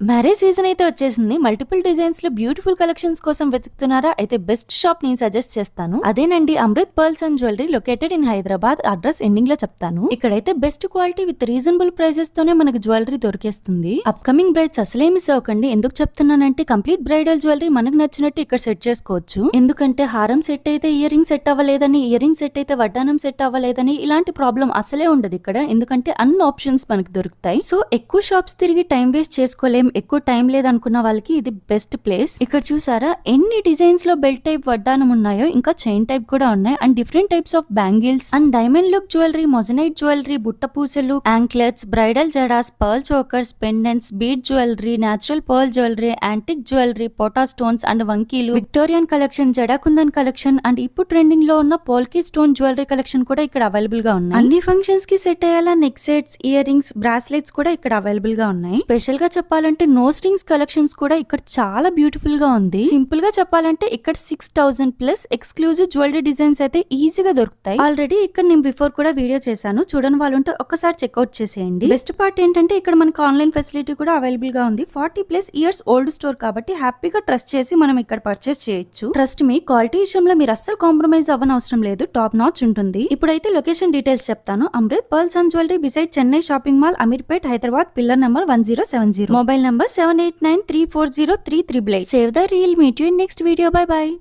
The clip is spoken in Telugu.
మ్యారేజ్ సీజన్ అయితే వచ్చేసింది. మల్టిపుల్ డిజైన్స్ లో బ్యూటిఫుల్ కలెక్షన్స్ కోసం వెతుకుతున్నారా? అయితే బెస్ట్ షాప్ నేను సజెస్ట్ చేస్తాను. అదేనండి Amrit pearls and jewellery, located in Hyderabad. Address ending లో చెప్తాను. ఇక్కడైతే best quality with reasonable prices తోనే మనకు జ్యువెలరీ దొరికేస్తుంది. అప్కమింగ్ బ్రైడ్స్ అసలే మిస్ అవ్వకండి. ఎందుకు చెప్తున్నానంటే కంప్లీట్ బ్రైడల్ జ్యువెలరీ మనకు నచ్చినట్టు ఇక్కడ సెట్ చేసుకోవచ్చు. ఎందుకంటే హారం సెట్ అయితే ఇయర్ రింగ్ సెట్ అవ్వలేదని, ఇయర్ రింగ్ సెట్ అయితే వడ్డానం సెట్ అవ్వలేదని ఇలాంటి ప్రాబ్లం అసలే ఉండదు ఇక్కడ. ఎందుకంటే అన్ని ఆప్షన్స్ మనకు దొరుకుతాయి. సో ఎక్కువ షాప్స్ తిరిగి టైం వేస్ట్ చేసుకోలేం. ఎక్కువ టైం లేదనుకున్న వాళ్ళకి ఇది బెస్ట్ ప్లేస్. ఇక్కడ చూసారా ఎన్ని డిజైన్స్ లో బెల్ట్ టైప్ వడ్డానం ఉన్నాయో, ఇంకా చైన్ టైప్ కూడా ఉన్నాయి. And different types of bangles and diamond look jewellery, moissanite jewellery, బుట్ట పూసలు, యాంక్లెట్స్, బ్రైడల్ జడాస్, pearl chokers, pendants, bead jewellery, natural pearl jewellery, antique jewellery, పోటా స్టోన్స్ అండ్ వంకీలు, విక్టోరియన్ కలెక్షన్, జడాకుందన్ కలెక్షన్ అండ్ ఇప్పుడు ట్రెండింగ్ లో ఉన్న పోల్కీ స్టోన్ జ్యువెలరీ కలెక్షన్ కూడా ఇక్కడ అవైలబుల్ గా ఉన్నాయి. అన్ని ఫంక్షన్స్ కి సెట్ అయ్యేలా neck sets, ear rings, bracelets కూడా ఇక్కడ అవైలబుల్ గా ఉన్నాయి. స్పెషల్ గా చెప్పాలంటే నోస్ రింగ్స్ కలెక్షన్స్ కూడా ఇక్కడ చాలా బ్యూటిఫుల్ గా ఉంది. సింపుల్ గా చెప్పాలంటే ఇక్కడ 6000 ప్లస్ ఎక్స్క్లూజివ్ జ్యువెలరీ డిజైన్స్ అయితే ఈజీగా దొరుకుతాయి. ఆల్రెడీ ఇక్కడ నేను బిఫోర్ కూడా వీడియో చేశాను. చూడని వాళ్ళు ఉంటే ఒక్కసారి చెక్అౌట్ చేసేయండి. బెస్ట్ పార్ట్ ఏంటంటే ఇక్కడ మనకు ఆన్లైన్ ఫెసిలిటీ కూడా అవైలబుల్ గా ఉంది. 40+ ఇయర్స్ ఓల్డ్ స్టోర్ కాబట్టి హ్యాపీగా ట్రస్ట్ చేసి మనం ఇక్కడ పర్చేస్ చేయొచ్చు. ట్రస్ట్ మీ, క్వాలిటీ విషయంలో మీరు అస్సలు కాంప్రమైజ్ అవ్వనవసరం లేదు. టాప్ నాచ్ ఉంటుంది. ఇప్పుడైతే లొకేషన్ డీటెయిల్స్ చెప్తాను. Amrit pearls and jewellery beside Chennai shopping mall, Ameerpet, Hyderabad. Pillar number 1070. Mobile number 7893403388. Save the reel. Meet you in next video. Bye bye.